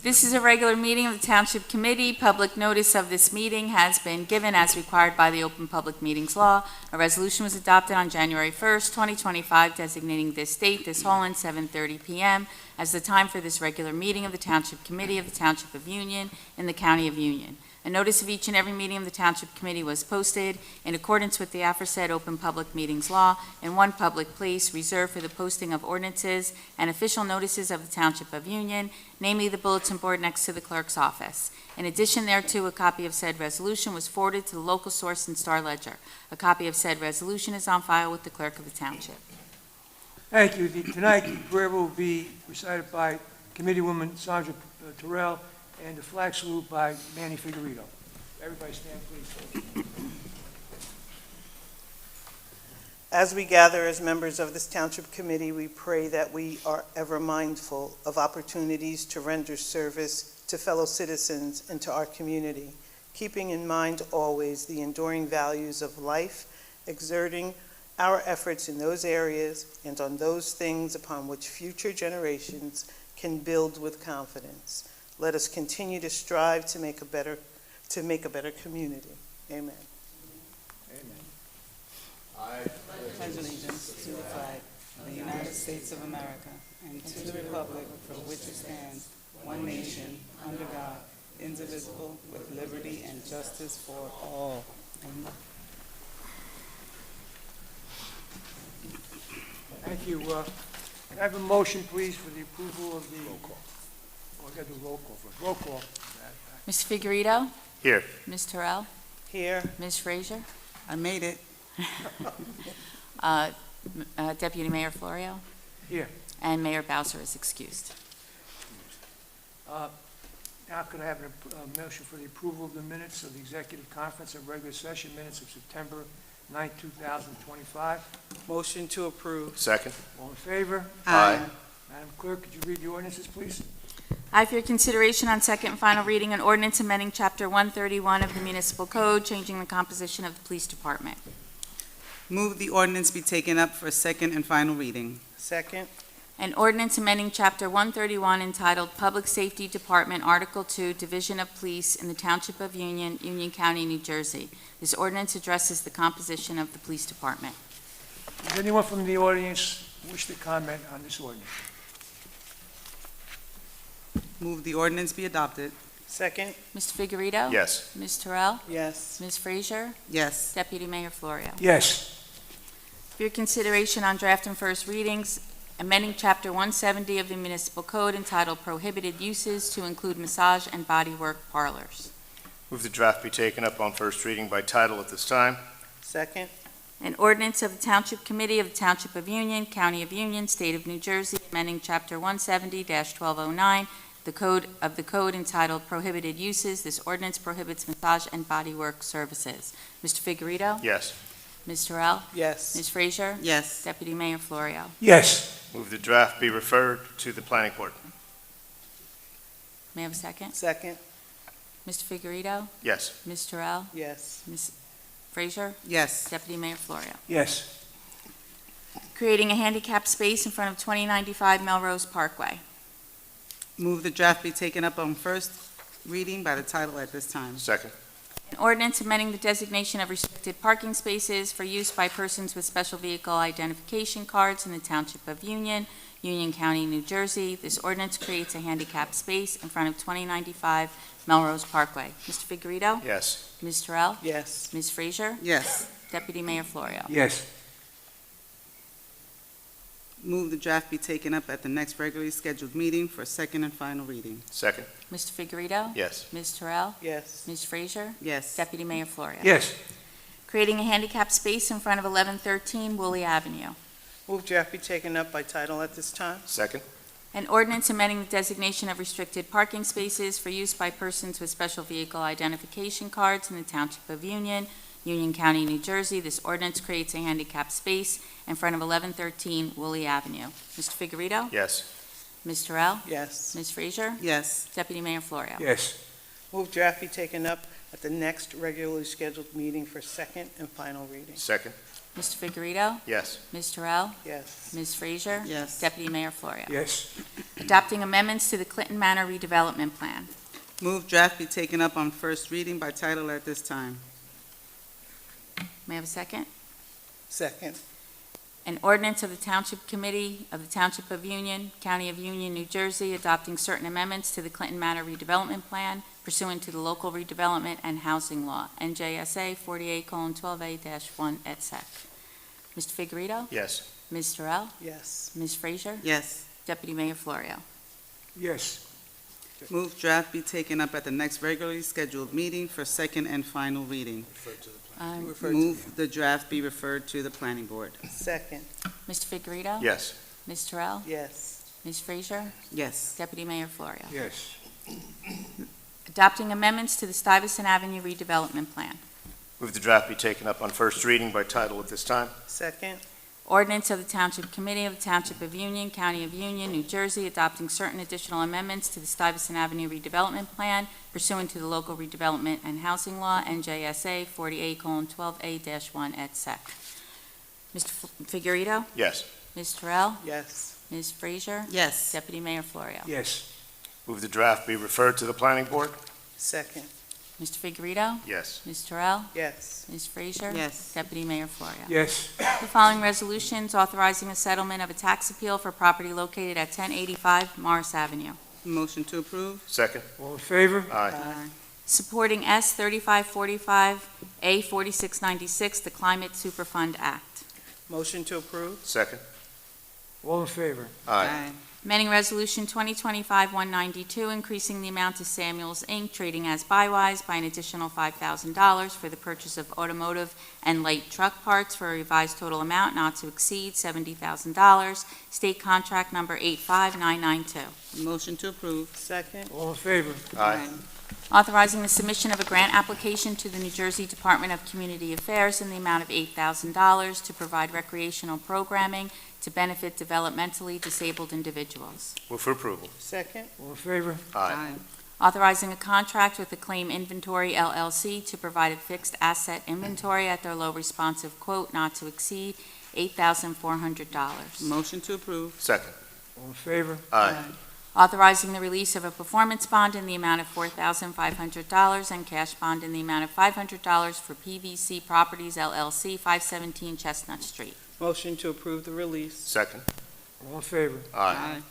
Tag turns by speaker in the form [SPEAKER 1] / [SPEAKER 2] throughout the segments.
[SPEAKER 1] This is a regular meeting of the Township Committee. Public notice of this meeting has been given as required by the Open Public Meetings Law. A resolution was adopted on January 1st, 2025, designating this date, this hall, and 7:30 p.m. as the time for this regular meeting of the Township Committee of the Township of Union in the County of Union. A notice of each and every meeting of the Township Committee was posted in accordance with the aforesaid Open Public Meetings Law in one public place reserved for the posting of ordinances and official notices of the Township of Union, namely the bulletin board next to the clerk's office. In addition thereto, a copy of said resolution was forwarded to the local source in Star Ledger. A copy of said resolution is on file with the clerk of the Township.
[SPEAKER 2] Thank you. Tonight, the prayer will be recited by Committeewoman Sandra Terrell and the flag salute by Manny Figueredo. Everybody stand, please.
[SPEAKER 3] As we gather as members of this Township Committee, we pray that we are ever mindful of opportunities to render service to fellow citizens and to our community, keeping in mind always the enduring values of life, exerting our efforts in those areas and on those things upon which future generations can build with confidence. Let us continue to strive to make a better community. Amen.
[SPEAKER 2] Amen.
[SPEAKER 4] I pledge allegiance to the flag of the United States of America and to the republic for which it stands, one nation, under God, indivisible, with liberty and justice for all. Amen.
[SPEAKER 2] Thank you. Can I have a motion, please, for the approval of the... Roll call. Oh, I got to do roll call first. Roll call.
[SPEAKER 1] Mr. Figueredo?
[SPEAKER 5] Here.
[SPEAKER 1] Ms. Terrell?
[SPEAKER 3] Here.
[SPEAKER 1] Ms. Frazier?
[SPEAKER 4] I made it.
[SPEAKER 1] Deputy Mayor Florio?
[SPEAKER 2] Here.
[SPEAKER 1] And Mayor Bowser is excused.
[SPEAKER 2] Now could I have a motion for the approval of the minutes of the Executive Conference of Regular Session Minutes of September 9, 2025?
[SPEAKER 3] Motion to approve.
[SPEAKER 5] Second.
[SPEAKER 2] All in favor?
[SPEAKER 5] Aye.
[SPEAKER 2] Madam Clerk, could you read the ordinances, please?
[SPEAKER 1] I, for your consideration on second and final reading, an ordinance amending Chapter 131 of the Municipal Code, changing the composition of the Police Department.
[SPEAKER 4] Move the ordinance be taken up for second and final reading.
[SPEAKER 3] Second.
[SPEAKER 1] An ordinance amending Chapter 131 entitled Public Safety Department, Article 2, Division of Police in the Township of Union, Union County, New Jersey. This ordinance addresses the composition of the Police Department.
[SPEAKER 2] Does anyone from the audience wish to comment on this ordinance?
[SPEAKER 4] Move the ordinance be adopted.
[SPEAKER 3] Second.
[SPEAKER 1] Mr. Figueredo?
[SPEAKER 5] Yes.
[SPEAKER 1] Ms. Terrell?
[SPEAKER 3] Yes.
[SPEAKER 1] Ms. Frazier?
[SPEAKER 4] Yes.
[SPEAKER 1] Deputy Mayor Florio?
[SPEAKER 2] Yes.
[SPEAKER 1] For your consideration on draft and first readings, amending Chapter 170 of the Municipal Code entitled Prohibited Uses to include massage and bodywork parlors.
[SPEAKER 5] Move the draft be taken up on first reading by title at this time.
[SPEAKER 3] Second.
[SPEAKER 1] An ordinance of the Township Committee of the Township of Union, County of Union, State of New Jersey, amending Chapter 170-1209, the code entitled Prohibited Uses. This ordinance prohibits massage and bodywork services. Mr. Figueredo?
[SPEAKER 5] Yes.
[SPEAKER 1] Ms. Terrell?
[SPEAKER 3] Yes.
[SPEAKER 1] Ms. Frazier?
[SPEAKER 4] Yes.
[SPEAKER 1] Deputy Mayor Florio?
[SPEAKER 2] Yes.
[SPEAKER 5] Move the draft be referred to the planning board.
[SPEAKER 1] May I have a second?
[SPEAKER 3] Second.
[SPEAKER 1] Mr. Figueredo?
[SPEAKER 5] Yes.
[SPEAKER 1] Ms. Terrell?
[SPEAKER 3] Yes.
[SPEAKER 1] Ms. Frazier?
[SPEAKER 4] Yes.
[SPEAKER 1] Deputy Mayor Florio?
[SPEAKER 2] Yes.
[SPEAKER 1] Creating a handicap space in front of 2095 Melrose Parkway.
[SPEAKER 4] Move the draft be taken up on first reading by the title at this time.
[SPEAKER 5] Second.
[SPEAKER 1] An ordinance amending the designation of restricted parking spaces for use by persons with special vehicle identification cards in the Township of Union, Union County, New Jersey. This ordinance creates a handicap space in front of 2095 Melrose Parkway. Mr. Figueredo?
[SPEAKER 5] Yes.
[SPEAKER 1] Ms. Terrell?
[SPEAKER 3] Yes.
[SPEAKER 1] Ms. Frazier?
[SPEAKER 4] Yes.
[SPEAKER 1] Deputy Mayor Florio?
[SPEAKER 2] Yes.
[SPEAKER 4] Move the draft be taken up at the next regularly scheduled meeting for second and final reading.
[SPEAKER 5] Second.
[SPEAKER 1] Mr. Figueredo?
[SPEAKER 5] Yes.
[SPEAKER 1] Ms. Terrell?
[SPEAKER 3] Yes.
[SPEAKER 1] Ms. Frazier?
[SPEAKER 4] Yes.
[SPEAKER 1] Deputy Mayor Florio?
[SPEAKER 2] Yes.
[SPEAKER 1] Creating a handicap space in front of 1113 Woolley Avenue.
[SPEAKER 3] Move draft be taken up by title at this time.
[SPEAKER 5] Second.
[SPEAKER 1] An ordinance amending the designation of restricted parking spaces for use by persons with special vehicle identification cards in the Township of Union, Union County, New Jersey. This ordinance creates a handicap space in front of 1113 Woolley Avenue. Mr. Figueredo?
[SPEAKER 5] Yes.
[SPEAKER 1] Ms. Terrell?
[SPEAKER 3] Yes.
[SPEAKER 1] Ms. Frazier?
[SPEAKER 4] Yes.
[SPEAKER 1] Deputy Mayor Florio?
[SPEAKER 2] Yes.
[SPEAKER 3] Move draft be taken up at the next regularly scheduled meeting for second and final reading.
[SPEAKER 5] Second.
[SPEAKER 1] Mr. Figueredo?
[SPEAKER 5] Yes.
[SPEAKER 1] Ms. Terrell?
[SPEAKER 3] Yes.
[SPEAKER 1] Ms. Frazier?
[SPEAKER 4] Yes.
[SPEAKER 1] Deputy Mayor Florio?
[SPEAKER 2] Yes.
[SPEAKER 1] Adopting amendments to the Clinton Manor redevelopment plan.
[SPEAKER 4] Move draft be taken up on first reading by title at this time.
[SPEAKER 1] May I have a second?
[SPEAKER 3] Second.
[SPEAKER 1] An ordinance of the Township Committee of the Township of Union, County of Union, New Jersey, adopting certain amendments to the Clinton Manor redevelopment plan pursuant to the local redevelopment and housing law, NJSA 48:12A-1 et sec. Mr. Figueredo?
[SPEAKER 5] Yes.
[SPEAKER 1] Ms. Terrell?
[SPEAKER 3] Yes.
[SPEAKER 1] Ms. Frazier?
[SPEAKER 4] Yes.
[SPEAKER 1] Deputy Mayor Florio?
[SPEAKER 2] Yes.
[SPEAKER 4] Move draft be taken up at the next regularly scheduled meeting for second and final reading. Move the draft be referred to the planning board.
[SPEAKER 3] Second.
[SPEAKER 1] Mr. Figueredo?
[SPEAKER 5] Yes.
[SPEAKER 1] Ms. Terrell?
[SPEAKER 3] Yes.
[SPEAKER 1] Ms. Frazier?
[SPEAKER 4] Yes.
[SPEAKER 1] Deputy Mayor Florio?
[SPEAKER 2] Yes.
[SPEAKER 1] Adopting amendments to the Stuyvesant Avenue redevelopment plan.
[SPEAKER 5] Move the draft be taken up on first reading by title at this time.
[SPEAKER 3] Second.
[SPEAKER 1] Ordinance of the Township Committee of the Township of Union, County of Union, New Jersey, adopting certain additional amendments to the Stuyvesant Avenue redevelopment plan pursuant to the local redevelopment and housing law, NJSA 48:12A-1 et sec. Mr. Figueredo?
[SPEAKER 5] Yes.
[SPEAKER 1] Ms. Terrell?
[SPEAKER 3] Yes.
[SPEAKER 1] Ms. Frazier?
[SPEAKER 4] Yes.
[SPEAKER 1] Deputy Mayor Florio?
[SPEAKER 2] Yes.
[SPEAKER 5] Move the draft be referred to the planning board.
[SPEAKER 3] Second.
[SPEAKER 1] Mr. Figueredo?
[SPEAKER 5] Yes.
[SPEAKER 1] Ms. Terrell?
[SPEAKER 3] Yes.
[SPEAKER 1] Ms. Frazier?
[SPEAKER 4] Yes.
[SPEAKER 1] Deputy Mayor Florio?
[SPEAKER 2] Yes.
[SPEAKER 1] The following resolutions authorizing a settlement of a tax appeal for property located at 1085 Morris Avenue.
[SPEAKER 4] Motion to approve.
[SPEAKER 5] Second.
[SPEAKER 2] All in favor?
[SPEAKER 5] Aye.
[SPEAKER 1] Supporting S 3545, A 4696, the Climate Superfund Act.
[SPEAKER 3] Motion to approve.
[SPEAKER 5] Second.
[SPEAKER 2] All in favor?
[SPEAKER 5] Aye.
[SPEAKER 1] Amending Resolution 2025-192, increasing the amount to Samuels, Inc., trading as Bywise by an additional $5,000 for the purchase of automotive and light truck parts for a revised total amount not to exceed $70,000. State Contract Number 85992.
[SPEAKER 4] Motion to approve.
[SPEAKER 3] Second.
[SPEAKER 2] All in favor?
[SPEAKER 5] Aye.
[SPEAKER 1] Authorizing the submission of a grant application to the New Jersey Department of Community Affairs in the amount of $8,000 to provide recreational programming to benefit developmentally disabled individuals.
[SPEAKER 5] Move for approval.
[SPEAKER 3] Second.
[SPEAKER 2] All in favor?
[SPEAKER 5] Aye.
[SPEAKER 1] Authorizing a contract with the Claim Inventory LLC to provide a fixed asset inventory at their low responsive quote not to exceed $8,400.
[SPEAKER 4] Motion to approve.
[SPEAKER 5] Second.
[SPEAKER 2] All in favor?
[SPEAKER 5] Aye.
[SPEAKER 1] Authorizing the release of a performance bond in the amount of $4,500 and cash bond in the amount of $500 for PVC Properties LLC, 517 Chestnut Street.
[SPEAKER 3] Motion to approve the release.
[SPEAKER 5] Second.
[SPEAKER 2] All in favor?
[SPEAKER 5] Aye.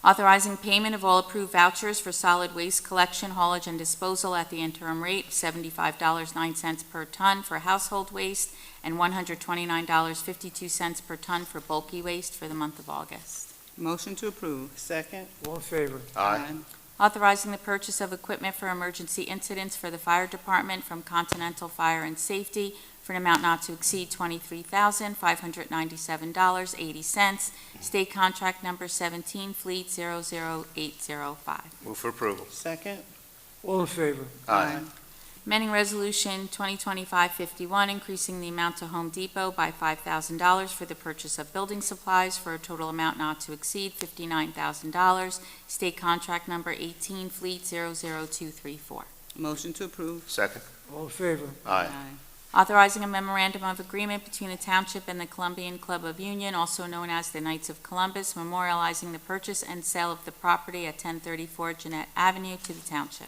[SPEAKER 1] Authorizing payment of all approved vouchers for solid waste collection, haulage, and disposal at the interim rate of $75.09 per ton for household waste and $129.52 per ton for bulky waste for the month of August.
[SPEAKER 4] Motion to approve.
[SPEAKER 3] Second.
[SPEAKER 2] All in favor?
[SPEAKER 5] Aye.
[SPEAKER 1] Authorizing the purchase of equipment for emergency incidents for the fire department from Continental Fire and Safety for an amount not to exceed $23,597.80. State Contract Number 17, Fleet 00805.
[SPEAKER 5] Move for approval.
[SPEAKER 3] Second.
[SPEAKER 2] All in favor?
[SPEAKER 5] Aye.
[SPEAKER 1] Amending Resolution 2025-51, increasing the amount to Home Depot by $5,000 for the purchase of building supplies for a total amount not to exceed $59,000. State Contract Number 18, Fleet 00234.
[SPEAKER 4] Motion to approve.
[SPEAKER 5] Second.
[SPEAKER 2] All in favor?
[SPEAKER 5] Aye.
[SPEAKER 1] Authorizing a memorandum of agreement between the Township and the Columbian Club of Union, also known as the Knights of Columbus, memorializing the purchase and sale of the property at 1034 Jeanette Avenue to the Township.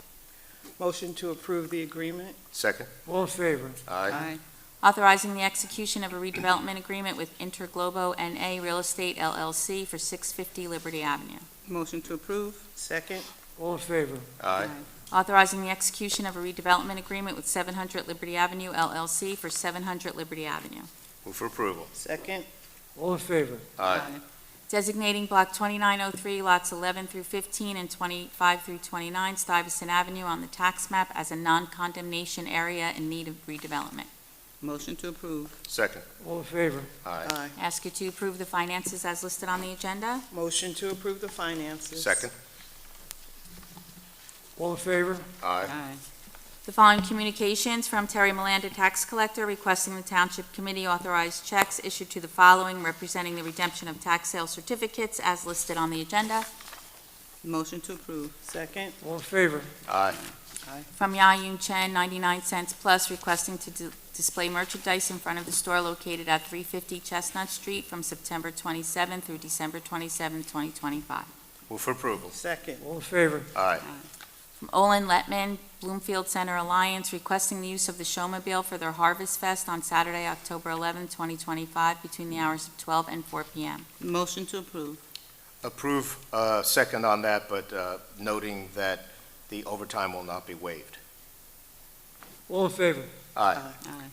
[SPEAKER 3] Motion to approve the agreement.
[SPEAKER 5] Second.
[SPEAKER 2] All in favor?
[SPEAKER 5] Aye.
[SPEAKER 1] Authorizing the execution of a redevelopment agreement with Interglobo N.A. Real Estate LLC for 650 Liberty Avenue.
[SPEAKER 4] Motion to approve.
[SPEAKER 3] Second.
[SPEAKER 2] All in favor?
[SPEAKER 5] Aye.
[SPEAKER 1] Authorizing the execution of a redevelopment agreement with 700 Liberty Avenue LLC for 700 Liberty Avenue.
[SPEAKER 5] Move for approval.
[SPEAKER 3] Second.
[SPEAKER 2] All in favor?
[SPEAKER 5] Aye.
[SPEAKER 1] Designating Block 2903, lots 11 through 15 and 25 through 29 Stuyvesant Avenue on the tax map as a non-condemnation area in need of redevelopment.
[SPEAKER 4] Motion to approve.
[SPEAKER 5] Second.
[SPEAKER 2] All in favor?
[SPEAKER 5] Aye.
[SPEAKER 3] Aye.
[SPEAKER 1] Ask you to approve the finances as listed on the agenda.
[SPEAKER 3] Motion to approve the finances.
[SPEAKER 5] Second.
[SPEAKER 2] All in favor?
[SPEAKER 5] Aye.
[SPEAKER 1] The following communications from Terry Milanda, Tax Collector, requesting the Township Committee authorize checks issued to the following representing the redemption of tax sale certificates as listed on the agenda.
[SPEAKER 4] Motion to approve.
[SPEAKER 3] Second.
[SPEAKER 2] All in favor?
[SPEAKER 5] Aye.
[SPEAKER 1] From Ya-Yun Chen, 99 cents plus, requesting to display merchandise in front of the store located at 350 Chestnut Street from September 27 through December 27, 2025.
[SPEAKER 5] Move for approval.
[SPEAKER 3] Second.
[SPEAKER 2] All in favor?
[SPEAKER 5] Aye.
[SPEAKER 1] From Olin Letman, Bloomfield Center Alliance, requesting the use of the Showmobile for their Harvest Fest on Saturday, October 11, 2025, between the hours of 12 and 4 p.m.
[SPEAKER 4] Motion to approve.
[SPEAKER 5] Approve, second on that, but noting that the overtime will not be waived.
[SPEAKER 2] All in favor?
[SPEAKER 5] Aye.
[SPEAKER 4] Aye.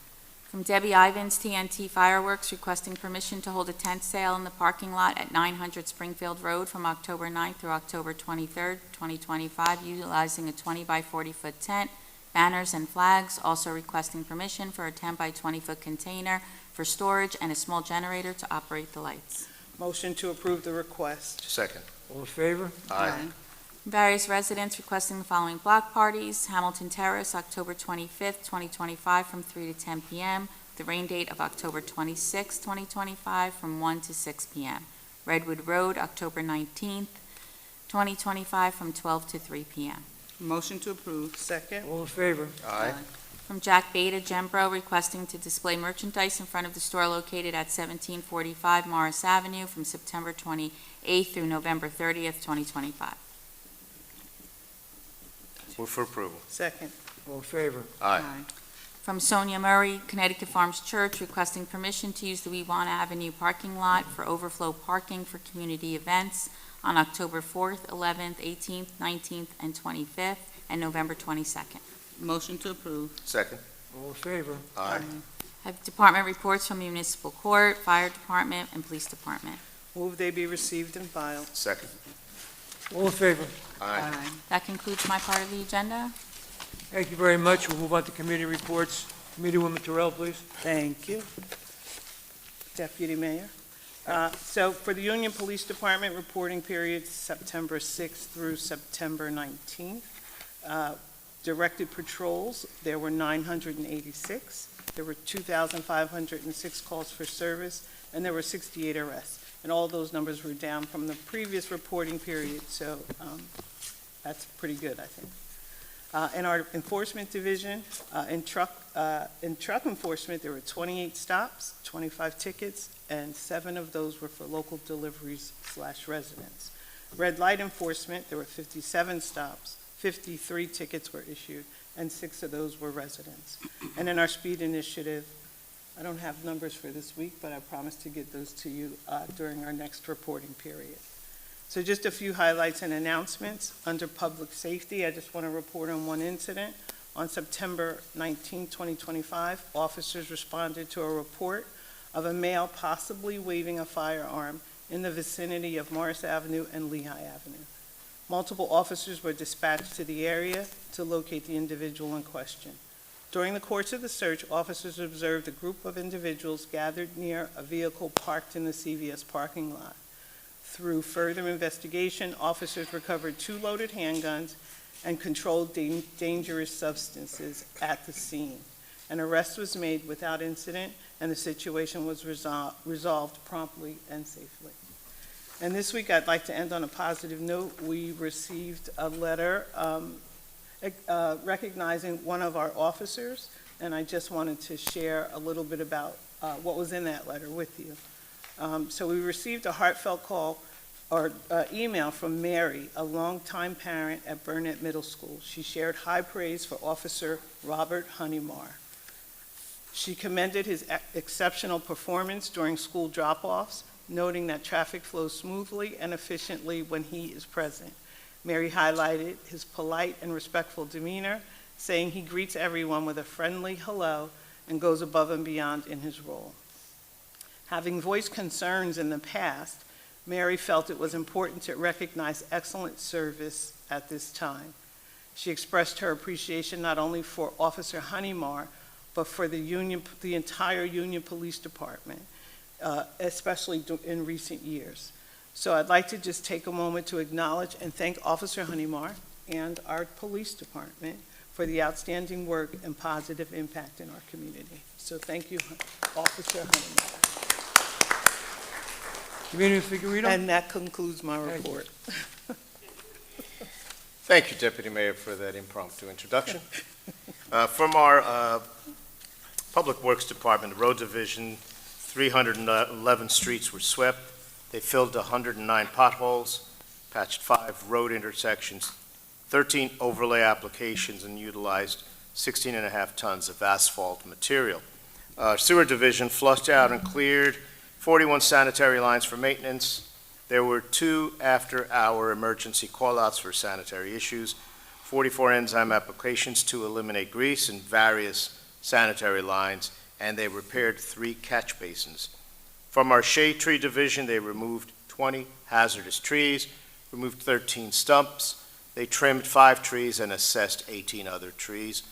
[SPEAKER 1] From Debbie Ivins, TNT Fireworks, requesting permission to hold a tent sale in the parking lot at 900 Springfield Road from October 9th through October 23rd, 2025, utilizing a 20 by 40-foot tent, banners, and flags. Also requesting permission for a 10 by 20-foot container for storage and a small generator to operate the lights.
[SPEAKER 3] Motion to approve the request.
[SPEAKER 5] Second.
[SPEAKER 2] All in favor?
[SPEAKER 5] Aye.
[SPEAKER 1] Various residents requesting the following block parties: Hamilton Terrace, October 25th, 2025, from 3 to 10 p.m. The rain date of October 26th, 2025, from 1 to 6 p.m. Redwood Road, October 19th, 2025, from 12 to 3 p.m.
[SPEAKER 4] Motion to approve.
[SPEAKER 3] Second.
[SPEAKER 2] All in favor?
[SPEAKER 5] Aye.
[SPEAKER 1] From Jack Beta Gembro, requesting to display merchandise in front of the store located at 1745 Morris Avenue from September 28th through November 30th, 2025.
[SPEAKER 5] Move for approval.
[SPEAKER 3] Second.
[SPEAKER 2] All in favor?
[SPEAKER 5] Aye.
[SPEAKER 1] From Sonia Murray, Connecticut Farms Church, requesting permission to use the Weewan Avenue parking lot for overflow parking for community events on October 4th, 11th, 18th, 19th, and 25th, and November 22nd.
[SPEAKER 4] Motion to approve.
[SPEAKER 5] Second.
[SPEAKER 2] All in favor?
[SPEAKER 5] Aye.
[SPEAKER 1] I have department reports from the Municipal Court, Fire Department, and Police Department.
[SPEAKER 3] Move they be received and filed.
[SPEAKER 5] Second.
[SPEAKER 2] All in favor?
[SPEAKER 5] Aye.
[SPEAKER 1] That concludes my part of the agenda.
[SPEAKER 2] Thank you very much. We'll move on to committee reports. Committeewoman Terrell, please.
[SPEAKER 3] Thank you. Deputy Mayor. So for the Union Police Department reporting period, September 6th through September 19th, directed patrols, there were 986. There were 2,506 calls for service, and there were 68 arrests. And all those numbers were down from the previous reporting period, so that's pretty good, I think. In our enforcement division, in truck enforcement, there were 28 stops, 25 tickets, and 7 of those were for local deliveries/residents. Red light enforcement, there were 57 stops, 53 tickets were issued, and 6 of those were residents. And in our speed initiative, I don't have numbers for this week, but I promise to get those to you during our next reporting period. So just a few highlights and announcements. Under public safety, I just want to report on one incident. On September 19, 2025, officers responded to a report of a male possibly waving a firearm in the vicinity of Morris Avenue and Lehigh Avenue. Multiple officers were dispatched to the area to locate the individual in question. During the course of the search, officers observed a group of individuals gathered near a vehicle parked in the CVS parking lot. Through further investigation, officers recovered 2 loaded handguns and controlled dangerous substances at the scene. An arrest was made without incident, and the situation was resolved promptly and safely. And this week, I'd like to end on a positive note. We received a letter recognizing one of our officers, and I just wanted to share a little bit about what was in that letter with you. So we received a heartfelt call or email from Mary, a longtime parent at Burnett Middle School. She shared high praise for Officer Robert Honeymar. She commended his exceptional performance during school drop-offs, noting that traffic flows smoothly and efficiently when he is present. Mary highlighted his polite and respectful demeanor, saying he greets everyone with a friendly hello and goes above and beyond in his role. Having voiced concerns in the past, Mary felt it was important to recognize excellent service at this time. She expressed her appreciation not only for Officer Honeymar, but for the entire Union Police Department, especially in recent years. So I'd like to just take a moment to acknowledge and thank Officer Honeymar and our police department for the outstanding work and positive impact in our community. So thank you, Officer Honeymar.
[SPEAKER 2] Committee Figueredo?
[SPEAKER 3] And that concludes my report.
[SPEAKER 5] Thank you, Deputy Mayor, for that impromptu introduction. From our Public Works Department, the Road Division, 311 streets were swept. They filled 109 potholes. patched 5 road intersections, 13 overlay applications, and utilized 16.5 tons of asphalt material. Sewer Division flushed out and cleared 41 sanitary lines for maintenance. There were 2 after-hour emergency callouts for sanitary issues, 44 enzyme applications to eliminate grease in various sanitary lines, and they repaired 3 catch basins. From our shade tree division, they removed 20 hazardous trees, removed 13 stumps, they trimmed 5 trees and assessed 18 other trees.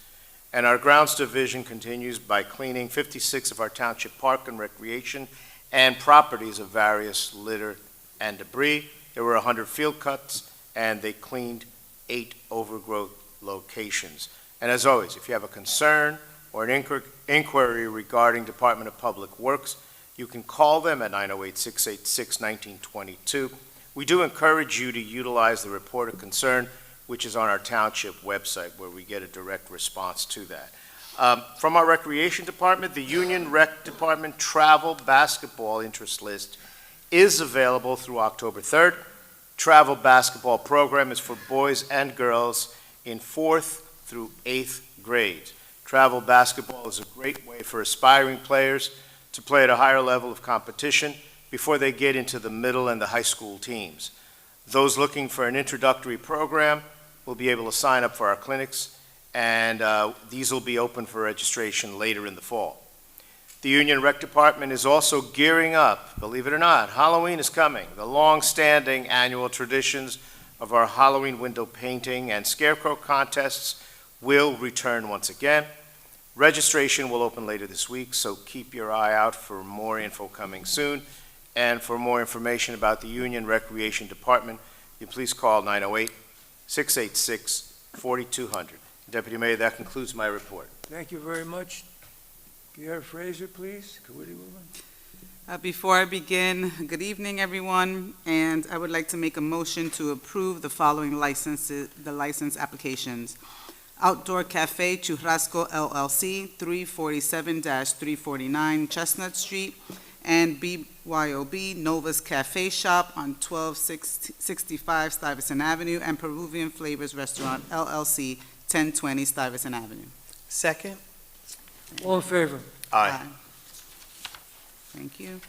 [SPEAKER 5] And our grounds division continues by cleaning 56 of our township park and recreation and properties of various litter and debris. There were 100 field cuts, and they cleaned 8 overgrowth locations. And as always, if you have a concern or an inquiry regarding Department of Public Works, you can call them at 908-686-1922. We do encourage you to utilize the report of concern, which is on our township website, where we get a direct response to that. From our Recreation Department, the Union Rec Department Travel Basketball Interest List is available through October 3rd. Travel basketball program is for boys and girls in 4th through 8th grades. Travel basketball is a great way for aspiring players to play at a higher level of competition before they get into the middle and the high school teams. Those looking for an introductory program will be able to sign up for our clinics, and these will be open for registration later in the fall. The Union Rec Department is also gearing up, believe it or not. Halloween is coming. The long-standing annual traditions of our Halloween window painting and scarecrow contests will return once again. Registration will open later this week, so keep your eye out for more info coming soon. And for more information about the Union Recreation Department, you please call 908-686-4200. Deputy Mayor, that concludes my report.
[SPEAKER 2] Thank you very much. Pierre Fraser, please, committee woman.
[SPEAKER 4] Before I begin, good evening, everyone, and I would like to make a motion to approve the following license applications. Outdoor Cafe Churrasco LLC, 347-349 Chestnut Street, and BYOB Nova's Cafe Shop on 1265 Stuyvesant Avenue, and Peruvian Flavors Restaurant LLC, 1020 Stuyvesant Avenue.
[SPEAKER 3] Second?
[SPEAKER 2] All in favor?
[SPEAKER 5] Aye.
[SPEAKER 4] Thank you.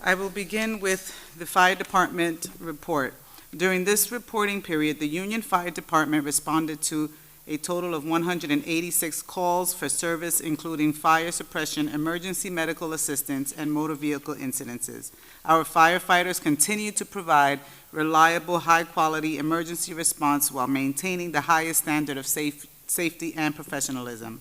[SPEAKER 4] I will begin with the Fire Department report. During this reporting period, the Union Fire Department responded to a total of 186 calls for service, including fire suppression, emergency medical assistance, and motor vehicle incidences. Our firefighters continue to provide reliable, high-quality emergency response while maintaining the highest standard of safety and professionalism.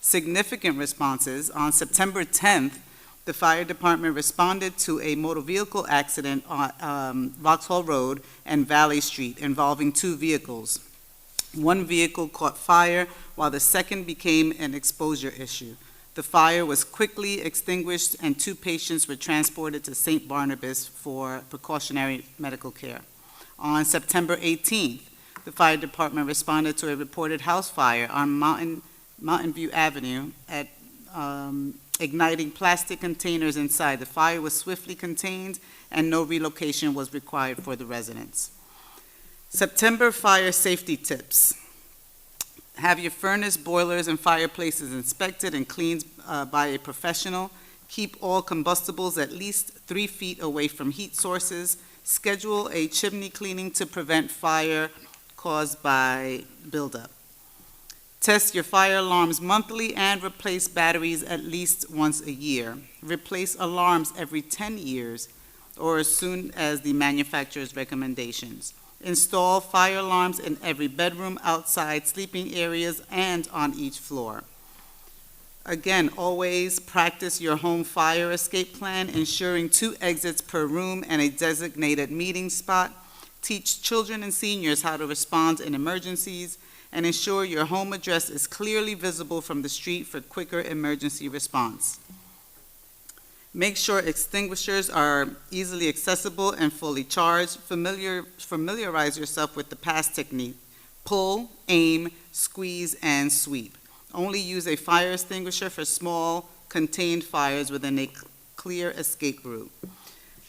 [SPEAKER 4] Significant responses. On September 10th, the fire department responded to a motor vehicle accident on Vauxhall Road and Valley Street involving 2 vehicles. One vehicle caught fire while the second became an exposure issue. The fire was quickly extinguished and 2 patients were transported to St. Barnabas for precautionary medical care. On September 18th, the fire department responded to a reported house fire on Mountain View Avenue at igniting plastic containers inside. The fire was swiftly contained and no relocation was required for the residents. September fire safety tips. Have your furnace, boilers, and fireplaces inspected and cleaned by a professional. Keep all combustibles at least 3 feet away from heat sources. Schedule a chimney cleaning to prevent fire caused by buildup. Test your fire alarms monthly and replace batteries at least once a year. Replace alarms every 10 years or as soon as the manufacturer's recommendations. Install fire alarms in every bedroom, outside sleeping areas, and on each floor. Again, always practice your home fire escape plan, ensuring 2 exits per room and a designated meeting spot. Teach children and seniors how to respond in emergencies, and ensure your home address is clearly visible from the street for quicker emergency response. Make sure extinguishers are easily accessible and fully charged. Familiarize yourself with the pass technique. Pull, aim, squeeze, and sweep. Only use a fire extinguisher for small, contained fires within a clear escape route.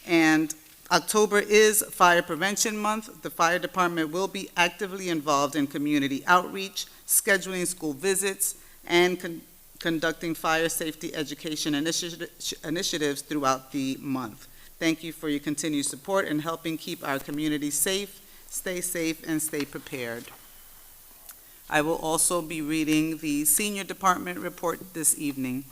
[SPEAKER 4] And October is Fire Prevention Month. The fire department will be actively involved in community outreach, scheduling school visits, and conducting fire safety education initiatives throughout the month. Thank you for your continued support in helping keep our community safe. Stay safe and stay prepared. I will also be reading the senior department report this evening.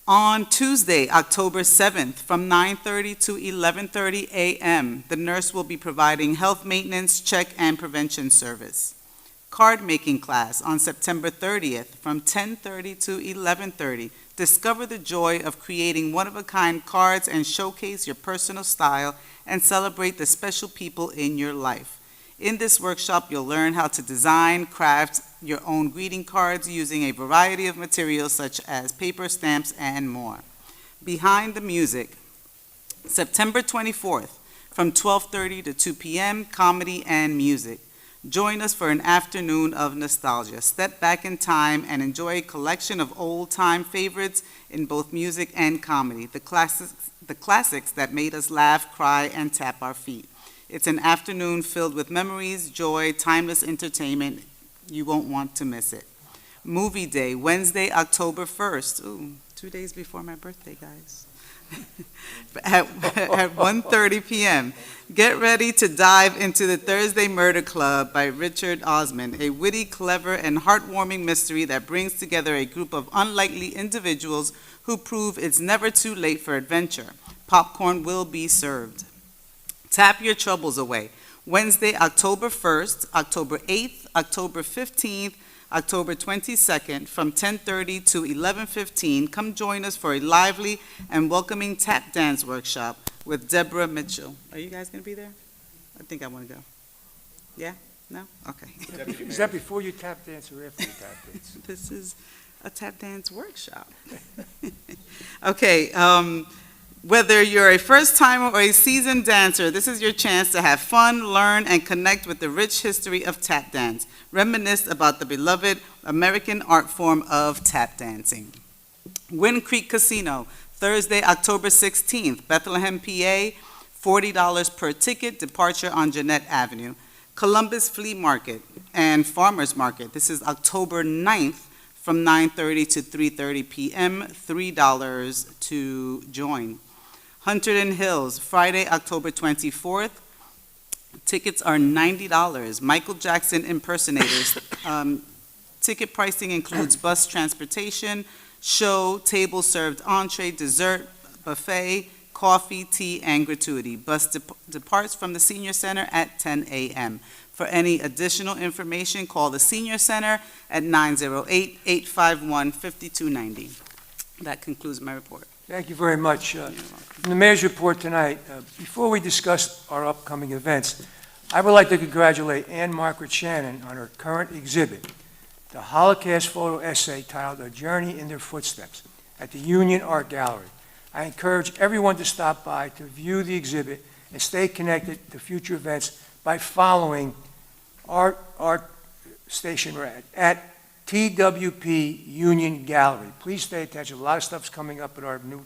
[SPEAKER 4] On Tuesday, October 7th, from 9:30 to 11:30 a.m., the nurse will be providing health maintenance, check, and prevention service. Card making class on September 30th, from 10:30 to 11:30. Discover the joy of creating one-of-a-kind cards and showcase your personal style and celebrate the special people in your life. In this workshop, you'll learn how to design, craft your own greeting cards using a variety of materials such as paper, stamps, and more. Behind the Music, September 24th, from 12:30 to 2 p.m., comedy and music. Join us for an afternoon of nostalgia. Step back in time and enjoy a collection of old-time favorites in both music and comedy, the classics that made us laugh, cry, and tap our feet. It's an afternoon filled with memories, joy, timeless entertainment. You won't want to miss it. Movie Day, Wednesday, October 1st. Ooh, 2 days before my birthday, guys. at 1:30 p.m. Get ready to dive into The Thursday Murder Club by Richard Osman, a witty, clever, and heartwarming mystery that brings together a group of unlikely individuals who prove it's never too late for adventure. Popcorn will be served. Tap your troubles away. Wednesday, October 1st, October 8th, October 15th, October 22nd, from 10:30 to 11:15. Come join us for a lively and welcoming tap dance workshop with Deborah Mitchell. Are you guys going to be there? I think I want to go. Yeah? No? Okay.
[SPEAKER 2] Is that before you tap dance or after you tap dance?
[SPEAKER 4] This is a tap dance workshop. Okay. Whether you're a first-timer or a seasoned dancer, this is your chance to have fun, learn, and connect with the rich history of tap dance. Reminisce about the beloved American art form of tap dancing. Wind Creek Casino, Thursday, October 16th, Bethlehem, PA, $40 per ticket, departure on Jeanette Avenue. Columbus Flea Market and Farmers Market, this is October 9th, from 9:30 to 3:30 p.m., $3 to join. Hunterdon Hills, Friday, October 24th. Tickets are $90. Michael Jackson impersonators. Ticket pricing includes bus transportation, show, table served entree, dessert, buffet, coffee, tea, and gratuity. Bus departs from the Senior Center at 10 a.m. For any additional information, call the Senior Center at 908-851-5290. That concludes my report.
[SPEAKER 2] Thank you very much. From the mayor's report tonight, before we discuss our upcoming events, I would like to congratulate Ann Margaret Shannon on her current exhibit, the Holocaust photo essay titled A Journey in Their Footsteps, at the Union Art Gallery. I encourage everyone to stop by to view the exhibit and stay connected to future events by following our station at TWP Union Gallery. Please stay attention. A lot of stuff's coming up at our new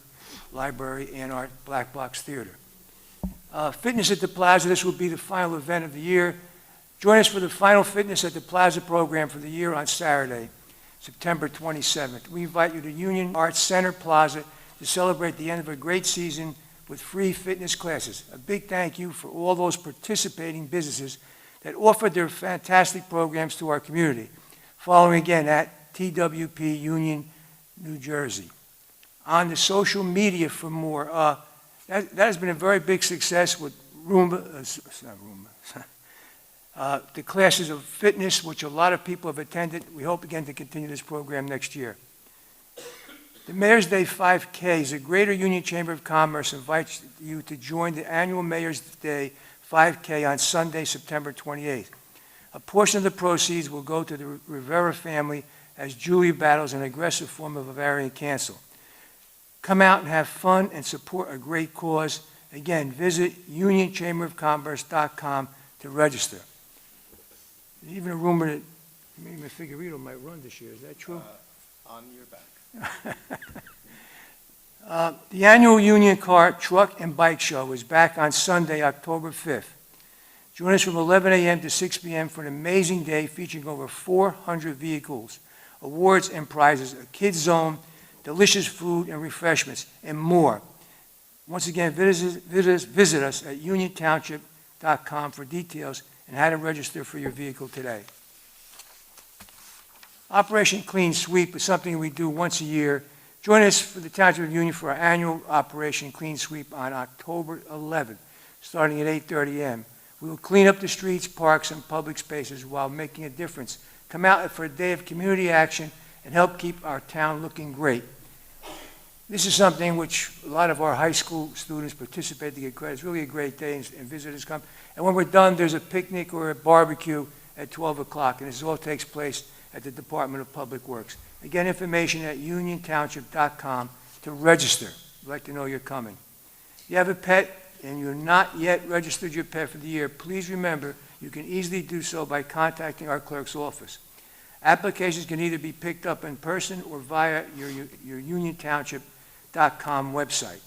[SPEAKER 2] library and our Black Box Theater. Fitness at the Plaza, this will be the final event of the year. Join us for the final Fitness at the Plaza program for the year on Saturday, September 27th. We invite you to Union Arts Center Plaza to celebrate the end of a great season with free fitness classes. A big thank you for all those participating businesses that offered their fantastic programs to our community. Following again at TWP Union, New Jersey. On the social media for more, that has been a very big success with the classes of fitness, which a lot of people have attended. We hope again to continue this program next year. The Mayor's Day 5K is a Greater Union Chamber of Commerce invites you to join the annual Mayor's Day 5K on Sunday, September 28th. A portion of the proceeds will go to the Rivera family as Julie battles an aggressive form of ovarian cancer. Come out and have fun and support a great cause. Again, visit unionchamberofcommerce.com to register. There's even a rumor that maybe Figueredo might run this year. Is that true?
[SPEAKER 5] On your back.
[SPEAKER 2] The annual Union Car, Truck, and Bike Show is back on Sunday, October 5th. Join us from 11 a.m. to 6 p.m. for an amazing day featuring over 400 vehicles, awards and prizes, a kids zone, delicious food and refreshments, and more. Once again, visit us at uniontownship.com for details and how to register for your vehicle today. Operation Clean Sweep is something we do once a year. Join us for the Township of Union for our annual Operation Clean Sweep on October 11th, starting at 8:30 a.m. We will clean up the streets, parks, and public spaces while making a difference. Come out for a day of community action and help keep our town looking great. This is something which a lot of our high school students participate to get credit. It's really a great day, and visitors come. And when we're done, there's a picnic or a barbecue at 12 o'clock, and this all takes place at the Department of Public Works. Again, information at uniontownship.com to register. We'd like to know you're coming. If you have a pet and you're not yet registered your pet for the year, please remember you can easily do so by contacting our clerk's office. Applications can either be picked up in person or via your uniontownship.com website.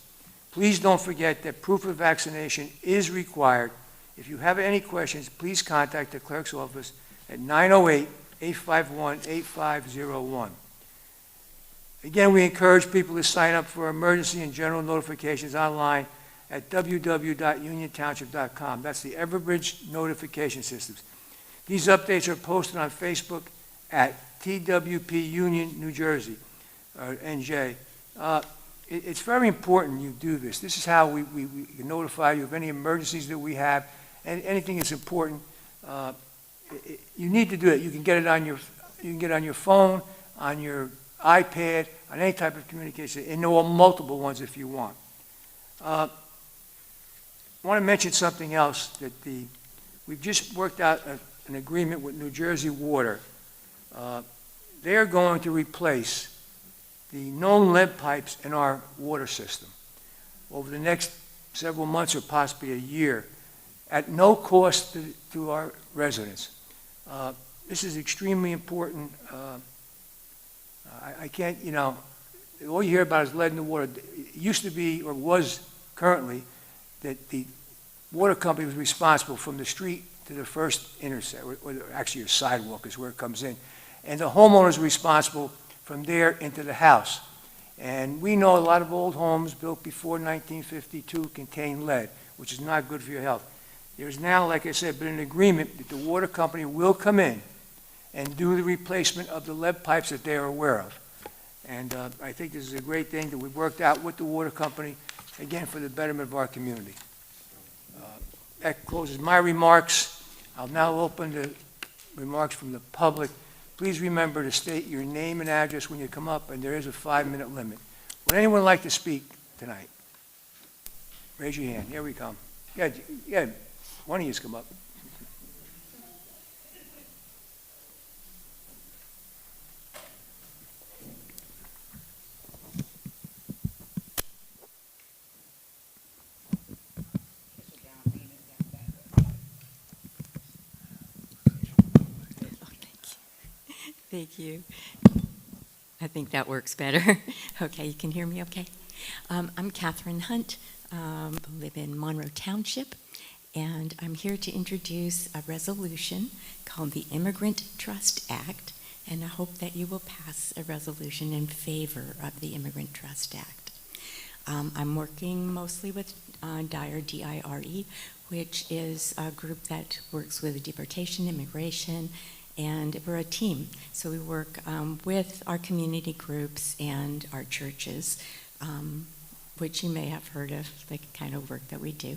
[SPEAKER 2] Please don't forget that proof of vaccination is required. If you have any questions, please contact the clerk's office at 908-851-8501. Again, we encourage people to sign up for emergency and general notifications online at www.uniontownship.com. That's the Everbridge notification systems. These updates are posted on Facebook at TWP Union, New Jersey, NJ. It's very important you do this. This is how we notify you of any emergencies that we have, and anything that's important. You need to do it. You can get it on your phone, on your iPad, on any type of communication, and there are multiple ones if you want. I want to mention something else that we've just worked out an agreement with New Jersey Water. They're going to replace the known lead pipes in our water system over the next several months or possibly a year at no cost to our residents. This is extremely important. I can't, all you hear about is lead in the water. It used to be, or was currently, that the water company was responsible from the street to the first intersection, or actually a sidewalk is where it comes in. And the homeowner is responsible from there into the house. And we know a lot of old homes built before 1952 contain lead, which is not good for your health. There's now, like I said, been an agreement that the water company will come in and do the replacement of the lead pipes that they are aware of. And I think this is a great thing that we've worked out with the water company, again, for the betterment of our community. That closes my remarks. I'll now open the remarks from the public. Please remember to state your name and address when you come up, and there is a 5-minute limit. Would anyone like to speak tonight? Raise your hand. Here we come. Yeah, one of you come up.
[SPEAKER 6] Thank you. I think that works better. Okay, you can hear me okay? I'm Catherine Hunt, live in Monroe Township, and I'm here to introduce a resolution called the Immigrant Trust Act, and I hope that you will pass a resolution in favor of the Immigrant Trust Act. I'm working mostly with DIRE, D-I-R-E, which is a group that works with deportation, immigration, and we're a team. So we work with our community groups and our churches, which you may have heard of, the kind of work that we do.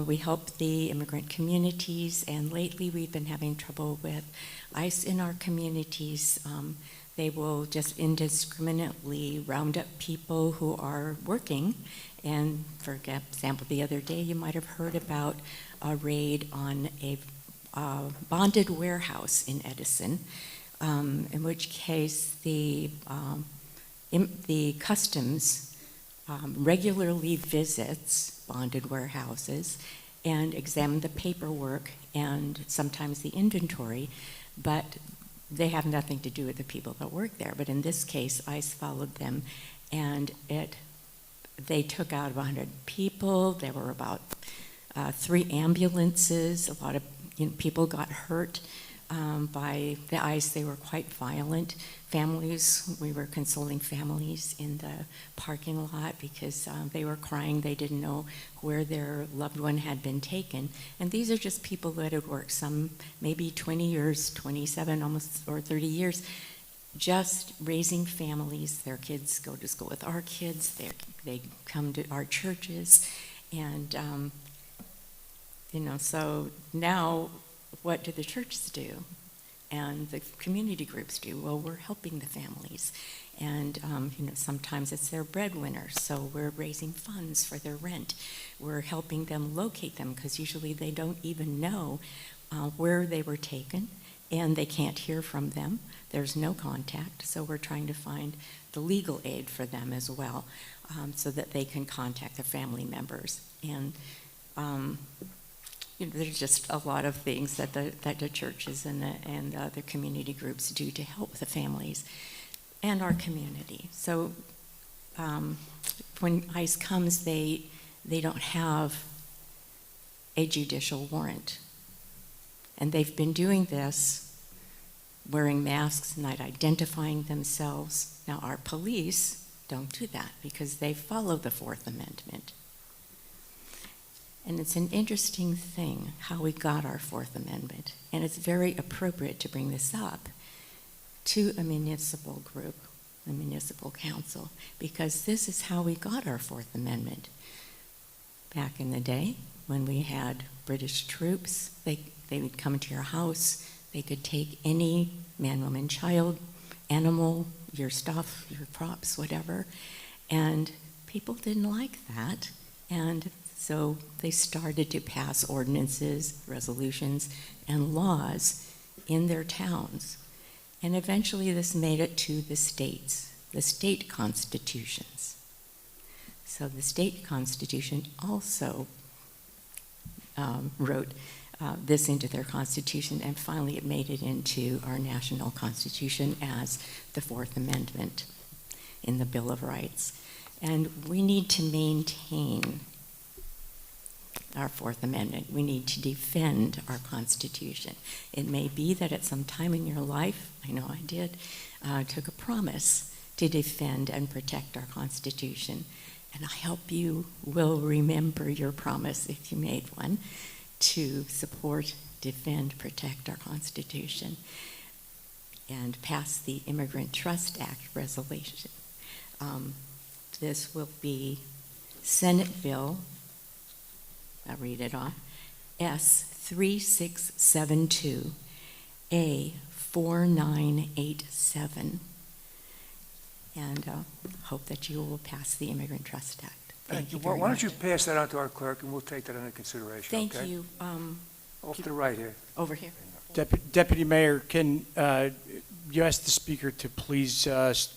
[SPEAKER 6] We help the immigrant communities, and lately we've been having trouble with ICE in our communities. They will just indiscriminately round up people who are working. And for example, the other day you might have heard about a raid on a bonded warehouse in Edison, in which case the customs regularly visits bonded warehouses and examine the paperwork and sometimes the inventory, but they have nothing to do with the people that work there. But in this case, ICE followed them, and it They took out about 100 people. There were about 3 ambulances. A lot of people got hurt by the ice. They were quite violent. Families, we were consoling families in the parking lot because they were crying. They didn't know where their loved one had been taken. And these are just people that had worked some maybe 20 years, 27 almost, or 30 years, just raising families. Their kids go to school with our kids. They come to our churches. And, so now what do the churches do? And the community groups do? Well, we're helping the families. And, sometimes it's their breadwinners, so we're raising funds for their rent. We're helping them locate them, because usually they don't even know where they were taken, and they can't hear from them. There's no contact, so we're trying to find the legal aid for them as well, so that they can contact their family members. And there's just a lot of things that the churches and the community groups do to help the families and our community. So when ICE comes, they don't have a judicial warrant. And they've been doing this, wearing masks, not identifying themselves. Now, our police don't do that because they follow the Fourth Amendment. And it's an interesting thing how we got our Fourth Amendment. And it's very appropriate to bring this up to a municipal group, a municipal council, because this is how we got our Fourth Amendment. Back in the day, when we had British troops, they would come to your house. They could take any man, woman, child, animal, your stuff, your props, whatever. And people didn't like that. And so they started to pass ordinances, resolutions, and laws in their towns. And eventually this made it to the states, the state constitutions. So the state constitution also wrote this into their constitution, and finally it made it into our national constitution as the Fourth Amendment in the Bill of Rights. And we need to maintain our Fourth Amendment. We need to defend our Constitution. It may be that at some time in your life, I know I did, took a promise to defend and protect our Constitution. And I hope you will remember your promise, if you made one, to support, defend, protect our Constitution, and pass the Immigrant Trust Act resolution. This will be Senate Bill, I'll read it off, S3672, A4987. And hope that you will pass the Immigrant Trust Act. Thank you very
[SPEAKER 2] Why don't
[SPEAKER 6] much.
[SPEAKER 2] you pass that on to our clerk, and we'll take that under consideration,
[SPEAKER 6] Thank
[SPEAKER 2] okay?
[SPEAKER 6] you.
[SPEAKER 2] Off to the right here.
[SPEAKER 6] Over here.
[SPEAKER 7] Deputy Mayor, can you ask the speaker to please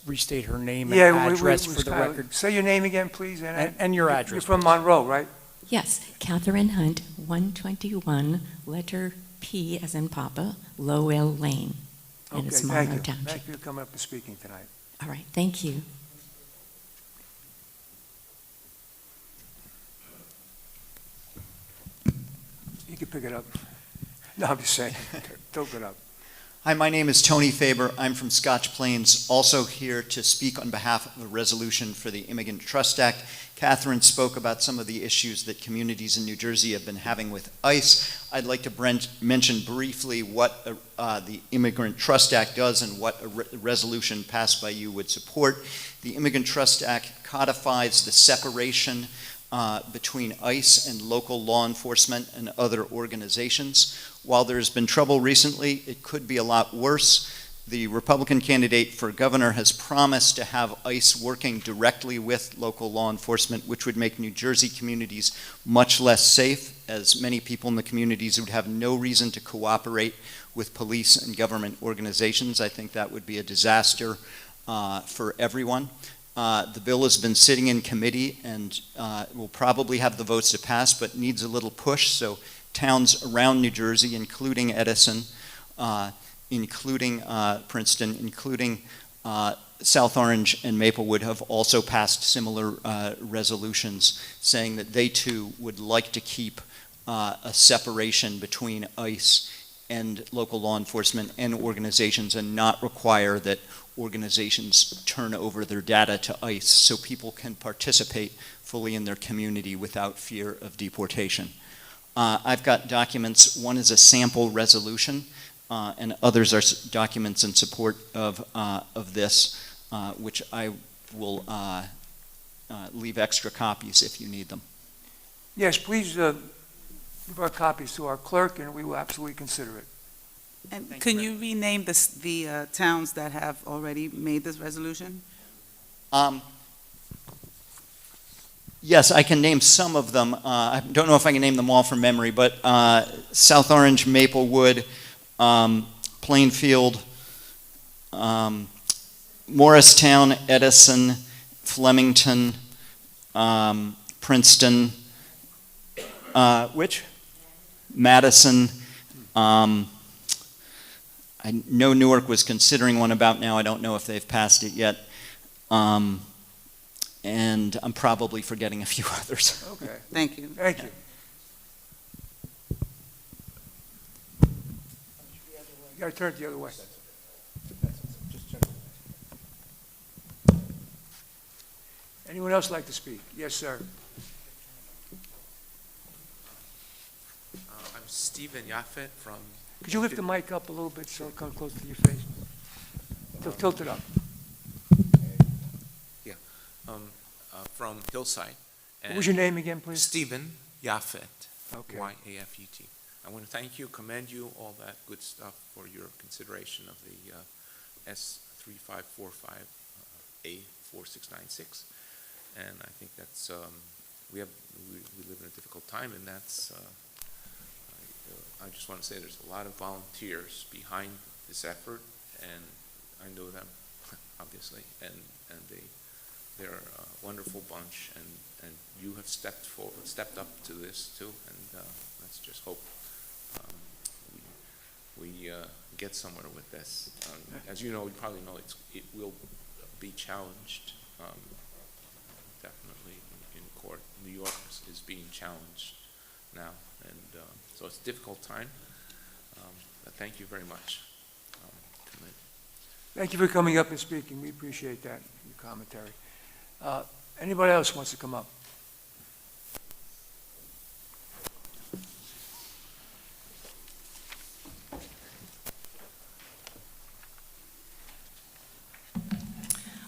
[SPEAKER 7] restate her name and
[SPEAKER 2] Yeah,
[SPEAKER 7] address for the record?
[SPEAKER 2] Say your name again, please,
[SPEAKER 7] And your address.
[SPEAKER 2] You're from Monroe, right?
[SPEAKER 6] Yes, Catherine Hunt, 121, letter P as in Papa, Lowell Lane. And
[SPEAKER 2] Okay,
[SPEAKER 6] it's
[SPEAKER 2] thank
[SPEAKER 6] Monroe
[SPEAKER 2] you.
[SPEAKER 6] Township.
[SPEAKER 2] Thank you for coming up and speaking tonight.
[SPEAKER 6] All right, thank you.
[SPEAKER 2] You can pick it up. No, I'm just saying, don't get up.
[SPEAKER 8] Hi, my name is Tony Faber. I'm from Scotch Plains, also here to speak on behalf of a resolution for the Immigrant Trust Act. Catherine spoke about some of the issues that communities in New Jersey have been having with ICE. I'd like to mention briefly what the Immigrant Trust Act does and what a resolution passed by you would support. The Immigrant Trust Act codifies the separation between ICE and local law enforcement and other organizations. While there's been trouble recently, it could be a lot worse. The Republican candidate for governor has promised to have ICE working directly with local law enforcement, which would make New Jersey communities much less safe, as many people in the communities would have no reason to cooperate with police and government organizations. I think that would be a disaster for everyone. The bill has been sitting in committee and will probably have the votes to pass, but needs a little push. So towns around New Jersey, including Edison, including Princeton, including South Orange and Maplewood have also passed similar resolutions saying that they too would like to keep a separation between ICE and local law enforcement and organizations and not require that organizations turn over their data to ICE so people can participate fully in their community without fear of deportation. I've got documents. One is a sample resolution, and others are documents in support of this, which I will leave extra copies if you need them.
[SPEAKER 2] Yes, please give our copies to our clerk, and we will absolutely consider it.
[SPEAKER 4] And can you rename the towns that have already made this resolution?
[SPEAKER 8] Yes, I can name some of them. I don't know if I can name them all from memory, but South Orange, Maplewood, Plainfield, Morristown, Edison, Flemington, Princeton, Madison. I know Newark was considering one about now. I don't know if they've passed it yet. And I'm probably forgetting a few others.
[SPEAKER 2] Okay.
[SPEAKER 4] Thank you.
[SPEAKER 2] Thank you. You got to turn it the other way. Anyone else like to speak? Yes, sir.
[SPEAKER 9] I'm Stephen Yaffet from...
[SPEAKER 2] Could you lift the mic up a little bit so it comes closer to your face? Tilt it up.
[SPEAKER 9] from Hillside.
[SPEAKER 2] What was your name again, please?
[SPEAKER 9] Stephen Yaffet.
[SPEAKER 2] Okay.
[SPEAKER 9] Y-A-F-E-T. I want to thank you, commend you, all that good stuff for your consideration of the S3545A4696. And I think that's, we live in a difficult time, and that's, I just want to say there's a lot of volunteers behind this effort, and I know them, obviously, and they're a wonderful bunch, and you have stepped up to this too, and let's just hope we get somewhere with this. As you know, you probably know, it will be challenged, definitely in court. New York is being challenged now, and so it's a difficult time. But thank you very much.
[SPEAKER 2] Thank you for coming up and speaking. We appreciate that, your commentary. Anybody else wants to come up?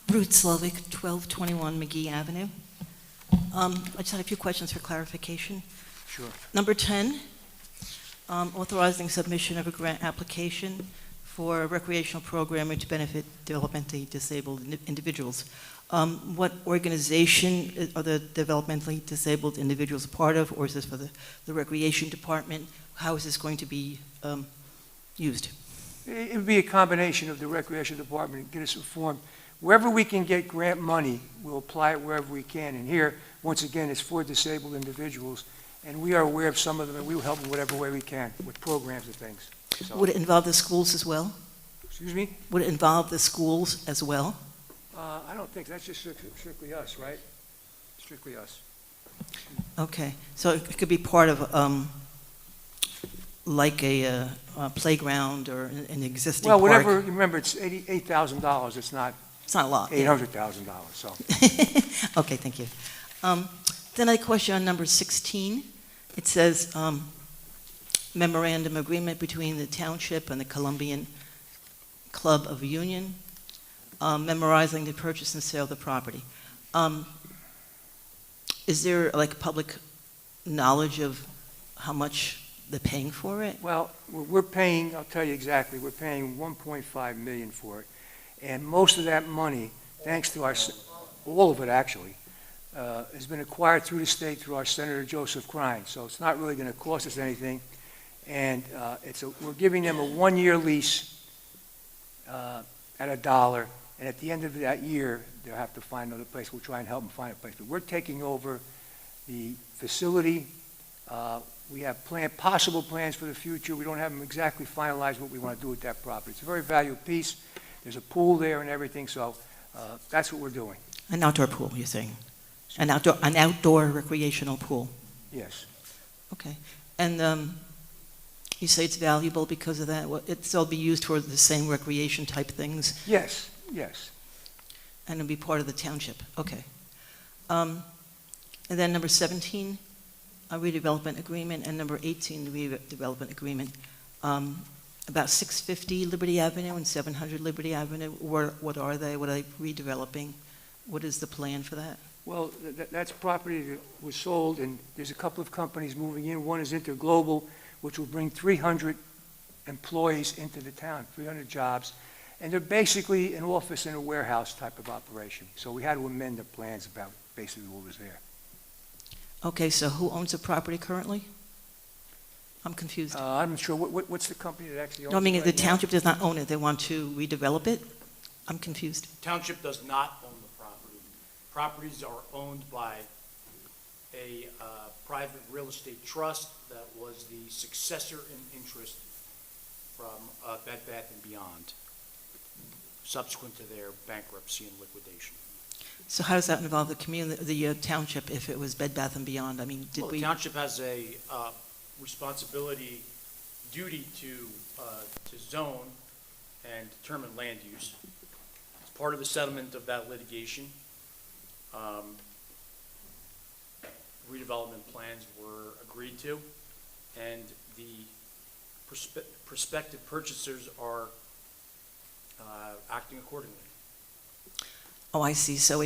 [SPEAKER 10] Ruth Slovic, 1221 McGee Avenue. I just had a few questions for clarification.
[SPEAKER 2] Sure.
[SPEAKER 10] Number 10, authorizing submission of a grant application for a recreational programming to benefit developmentally disabled individuals. What organization are the developmentally disabled individuals a part of, or is this for the recreation department? How is this going to be used?
[SPEAKER 2] It would be a combination of the recreation department, get us informed. Wherever we can get grant money, we'll apply it wherever we can. And here, once again, it's for disabled individuals, and we are aware of some of them, and we will help in whatever way we can with programs and things. So,
[SPEAKER 10] Would it involve the schools as well?
[SPEAKER 2] excuse me?
[SPEAKER 10] Would it involve the schools as well?
[SPEAKER 2] I don't think, that's just strictly us, right? Strictly us.
[SPEAKER 10] Okay, so it could be part of like a playground or an existing
[SPEAKER 2] Well,
[SPEAKER 10] park?
[SPEAKER 2] whatever, remember, it's $88,000, it's not
[SPEAKER 10] It's not a lot. yeah.
[SPEAKER 2] $800,000, so.
[SPEAKER 10] Okay, thank you. Then I question on number 16. It says memorandum agreement between the township and the Columbian Club of Union, memorizing the purchase and sale of the property. Is there like public knowledge of how much they're paying for it?
[SPEAKER 2] Well, we're paying, I'll tell you exactly, we're paying $1.5 million for it. And most of that money, thanks to all of it actually, has been acquired through the state through our Senator Joseph Krein. So it's not really going to cost us anything. And we're giving them a one-year lease at $1. And at the end of that year, they'll have to find another place. We'll try and help them find a place. But we're taking over the facility. We have possible plans for the future. We don't have them exactly finalized what we want to do with that property. It's a very valuable piece. There's a pool there and everything, so That's what we're doing,
[SPEAKER 10] An outdoor pool, you're saying? An outdoor recreational pool?
[SPEAKER 2] yes.
[SPEAKER 10] Okay. And you say it's valuable because of that? It'll be used for the same recreation type things?
[SPEAKER 2] Yes, yes.
[SPEAKER 10] And it'll be part of the township? Okay. And then number 17, a redevelopment agreement, and number 18, the redevelopment agreement. About 650 Liberty Avenue and 700 Liberty Avenue, what are they? What are they redeveloping? What is the plan for that?
[SPEAKER 2] Well, that's property that was sold, and there's a couple of companies moving in. One is Interglobal, which will bring 300 employees into the town, 300 jobs. And they're basically an office and a warehouse type of operation. So we had to amend the plans about basically what was there.
[SPEAKER 10] Okay, so who owns the property currently? I'm confused.
[SPEAKER 2] I'm not sure, what's the company that actually owns it?
[SPEAKER 10] No, I mean,
[SPEAKER 2] right
[SPEAKER 10] the
[SPEAKER 2] now?
[SPEAKER 10] township does not own it. They want to redevelop it? I'm confused.
[SPEAKER 7] Township does not own the property. Properties are owned by a private real estate trust that was the successor in interest from Bed Bath & Beyond, subsequent to their bankruptcy and liquidation.
[SPEAKER 10] So how does that involve the community, the township, if it was Bed Bath & Beyond? I mean, did
[SPEAKER 7] Well,
[SPEAKER 10] we?
[SPEAKER 7] the township has a responsibility, duty to zone and determine land use. As part of the settlement of that litigation, redevelopment plans were agreed to, and the prospective purchasers are acting accordingly.
[SPEAKER 10] Oh, I see. So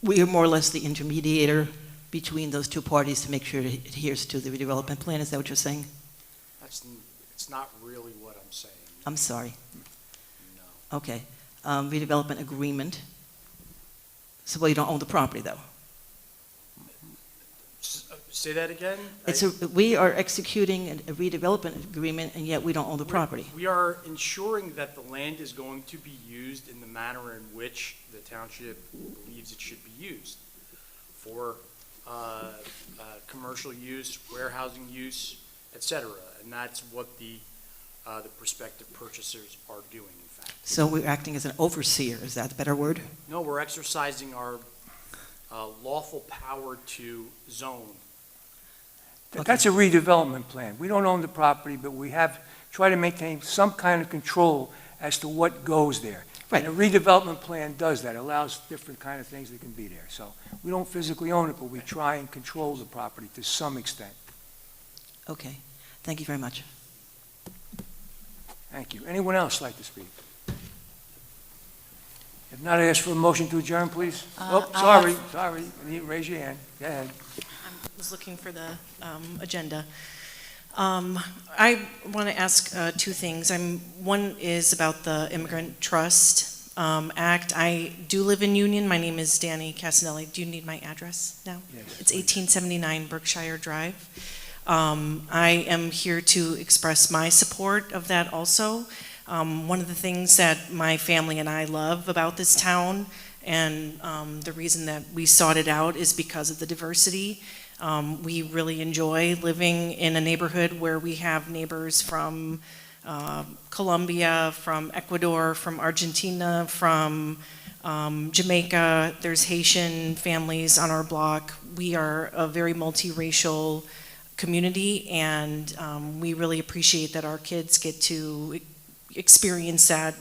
[SPEAKER 10] we are more or less the intermediator between those two parties to make sure it adheres to the redevelopment plan. Is that what you're saying?
[SPEAKER 7] It's not really what I'm saying.
[SPEAKER 10] I'm sorry.
[SPEAKER 7] No.
[SPEAKER 10] Okay. Redevelopment agreement. So, well, you don't own the property, though.
[SPEAKER 7] Say that again?
[SPEAKER 10] We are executing a redevelopment agreement, and yet we don't own the property.
[SPEAKER 7] We are ensuring that the land is going to be used in the manner in which the township believes it should be used for commercial use, warehousing use, et cetera. And that's what the prospective purchasers are doing, in fact.
[SPEAKER 10] So we're acting as an overseer. Is that a better word?
[SPEAKER 7] No, we're exercising our lawful power to zone.
[SPEAKER 2] That's a redevelopment plan. We don't own the property, but we have tried to maintain some kind of control as to what goes there.
[SPEAKER 10] Right.
[SPEAKER 2] And a redevelopment plan does that, allows different kind of things that can be there. So we don't physically own it, but we try and control the property to some extent.
[SPEAKER 10] Okay. Thank you very much.
[SPEAKER 2] Thank you. Anyone else like to speak? If not, I ask for a motion to adjourn, please. Oh, sorry. You need to raise your hand. Go ahead.
[SPEAKER 11] I was looking for the agenda. I want to ask two things. One is about the Immigrant Trust Act. I do live in Union. My name is Danny Casanelli. Do you need my address now?
[SPEAKER 2] Yes.
[SPEAKER 11] It's 1879 Berkshire Drive. I am here to express my support of that also. One of the things that my family and I love about this town, and the reason that we sought it out, is because of the diversity. We really enjoy living in a neighborhood where we have neighbors from Colombia, from Ecuador, from Argentina, from Jamaica. There's Haitian families on our block. We are a very multiracial community, and we really appreciate that our kids get to experience that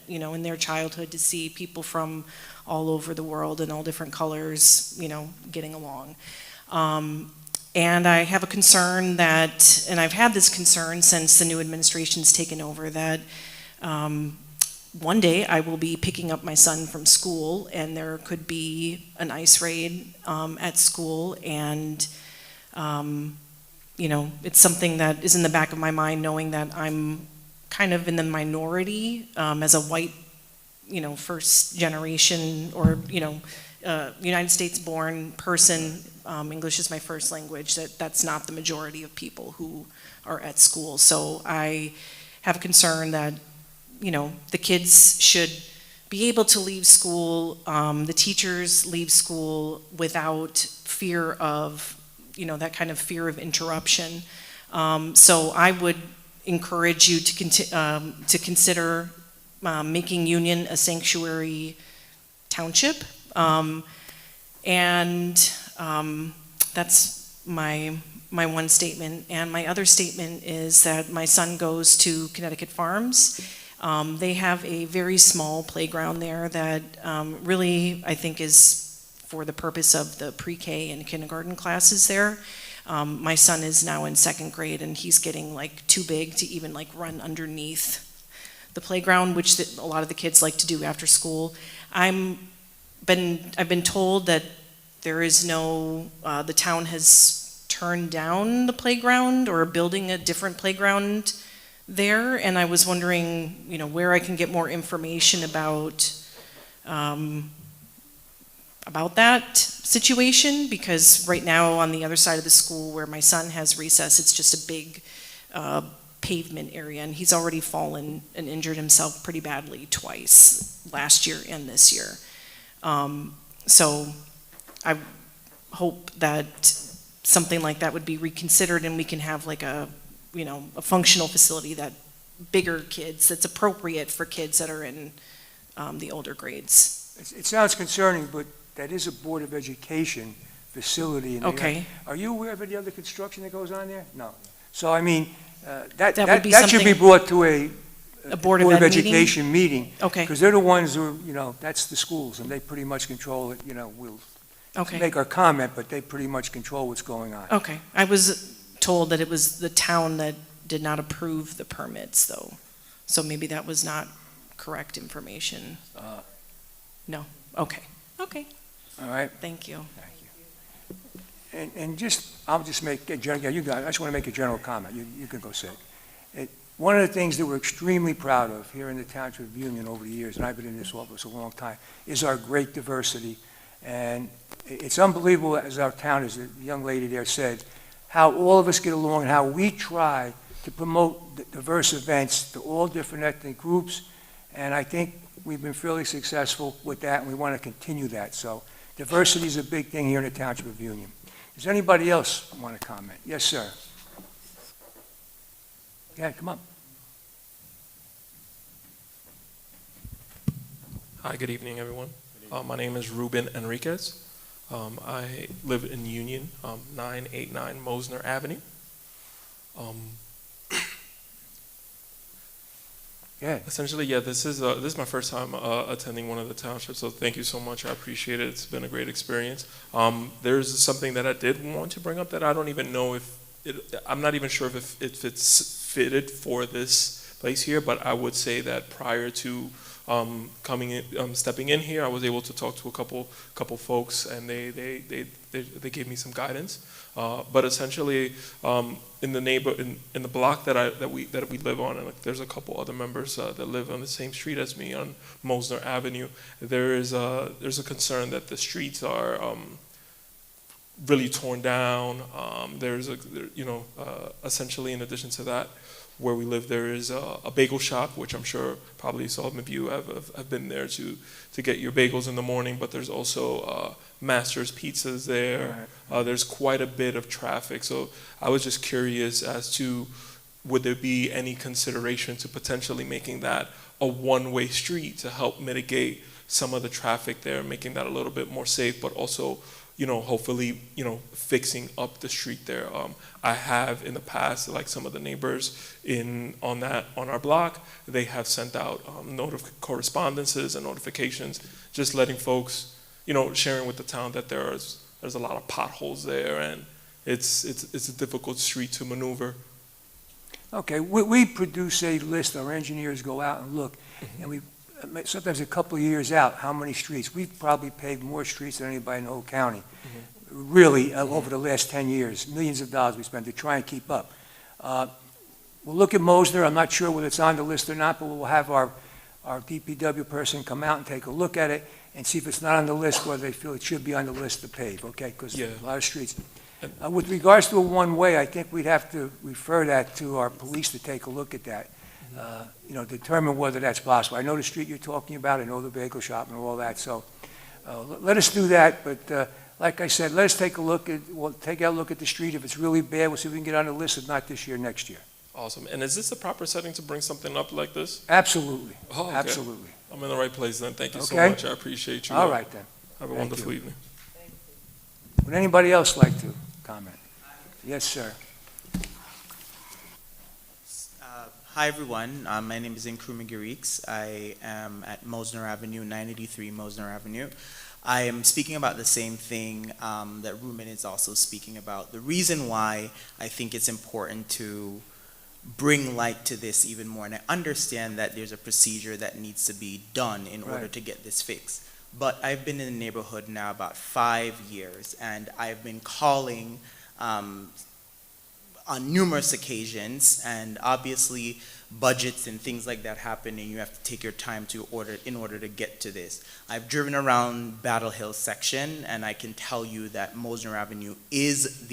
[SPEAKER 11] in their childhood, to see people from all over the world and all different colors, getting along. And I have a concern that, and I've had this concern since the new administration's taken over, that one day I will be picking up my son from school, and there could be an ICE raid at school, and it's something that is in the back of my mind, knowing that I'm kind of in the minority as a white, first generation or, United States born person. English is my first language. That's not the majority of people who are at school. So I have a concern that, the kids should be able to leave school, the teachers leave school without fear of, that kind of fear of interruption. So I would encourage you to consider making Union a sanctuary township. That's my one statement. And my other statement is that my son goes to Connecticut Farms. They have a very small playground there that really, I think, is for the purpose of the pre-K and kindergarten classes there. My son is now in 2nd grade, and he's getting like too big to even like run underneath the playground, which a lot of the kids like to do after school. I've been told that there is no, the town has turned down the playground or building a different playground there, and I was wondering, you know, where I can get more information about that situation, because right now on the other side of the school where my son has recess, it's just a big pavement area, and he's already fallen and injured himself pretty badly twice, last year and this year. So I hope that something like that would be reconsidered, and we can have like a functional facility that bigger kids, that's appropriate for kids that are in the older grades.
[SPEAKER 2] It sounds concerning, but that is a Board of Education facility. And
[SPEAKER 11] Okay.
[SPEAKER 2] Are you aware of any other construction that goes on there? No. So, I mean, that
[SPEAKER 11] would be
[SPEAKER 2] should be
[SPEAKER 11] something-
[SPEAKER 2] brought to a
[SPEAKER 11] Board of
[SPEAKER 2] Board of
[SPEAKER 11] Ed meeting?
[SPEAKER 2] Education meeting.
[SPEAKER 11] Okay.
[SPEAKER 2] Because they're the ones who, that's the schools, and they pretty much control it, we'll
[SPEAKER 11] Okay.
[SPEAKER 2] make our comment, but they pretty much control what's going on.
[SPEAKER 11] Okay. I was told that it was the town that did not approve the permits, though. So maybe that was not correct information. No. Okay. Okay.
[SPEAKER 2] All right?
[SPEAKER 11] Thank you.
[SPEAKER 2] Thank you. And I'll just make a general, I just want to make a general comment. You can go sit. One of the things that we're extremely proud of here in the Township of Union over the years, and I've been in this office a long time, is our great diversity. And it's unbelievable, as our town, as the young lady there said, how all of us get along and how we try to promote diverse events to all different ethnic groups. And I think we've been fairly successful with that, and we want to continue that. So diversity is a big thing here in the Township of Union. Does anybody else want to comment? Yes, sir. Yeah, come on.
[SPEAKER 12] Hi, good evening, everyone. My name is Ruben Enriquez. I live in Union, 989 Mosner Avenue.
[SPEAKER 2] Yeah.
[SPEAKER 12] Essentially, this is my first time attending one of the townships, so thank you so much. I appreciate it. It's been a great experience. There's something that I did want to bring up that I don't even know I'm not even sure if it's fitted for this place here, but I would say that prior to stepping in here, I was able to talk to a couple folks, and they gave me some guidance. But essentially, in the block that we live on, and there's a couple other members that live on the same street as me on Mosner Avenue. there's a concern that the streets are really torn down. Essentially, in addition to that, where we live, there is a bagel shop, which I'm sure probably some of you have been there to get your bagels in the morning, but there's also Master's Pizzas there. There's quite a bit of traffic, so I was just curious as to would there be any consideration to potentially making that a one-way street to help mitigate some of the traffic there, making that a little bit more safe, but also hopefully, fixing up the street there. I have in the past, like some of the neighbors on our block, they have sent out correspondences and notifications, just letting folks, sharing with the town that there's a lot of potholes there, and it's a difficult street to maneuver.
[SPEAKER 2] Okay, we produce a list. Our engineers go out and look, and we sometimes a couple of years out, how many streets. We've probably paved more streets than anybody in the whole county. Really, over the last 10 years, millions of dollars we spent to try and keep up. We'll look at Mosner. I'm not sure whether it's on the list or not, but we'll have our DPW person come out and take a look at it and see if it's not on the list, whether they feel it should be on the list to pave, okay? Because a lot of streets. With regards to a one-way, I think we'd have to refer that to our police to take a look at that. Determine whether that's possible. I know the street you're talking about, I know the bagel shop and all that, so let us do that, but like I said, let us take a look at the street. If it's really bad, we'll see if we can get on the list, if not this year, next year.
[SPEAKER 12] Awesome. And is this the proper setting to bring something up like this?
[SPEAKER 2] Absolutely,
[SPEAKER 12] Oh, okay.
[SPEAKER 2] absolutely.
[SPEAKER 12] I'm in the right place then. Thank you so
[SPEAKER 2] Okay.
[SPEAKER 12] much. I appreciate you.
[SPEAKER 2] All right then.
[SPEAKER 12] Have a
[SPEAKER 2] Thank
[SPEAKER 12] wonderful
[SPEAKER 2] you.
[SPEAKER 12] evening.
[SPEAKER 2] Would anybody else like to comment? Yes, sir.
[SPEAKER 13] Hi, everyone. My name is Nkrumah Garriks. I am at Mosner Avenue, 983 Mosner Avenue. I am speaking about the same thing that Ruben is also speaking about. The reason why I think it's important to bring light to this even more, and I understand that there's a procedure that needs to be done in order
[SPEAKER 2] Right.
[SPEAKER 13] to get this fixed. But I've been in the neighborhood now about 5 years, and I've been calling on numerous occasions, and obviously budgets and things like that happen, and you have to take your time in order to get to this. I've driven around Battle Hill section, and I can tell you that Mosner Avenue is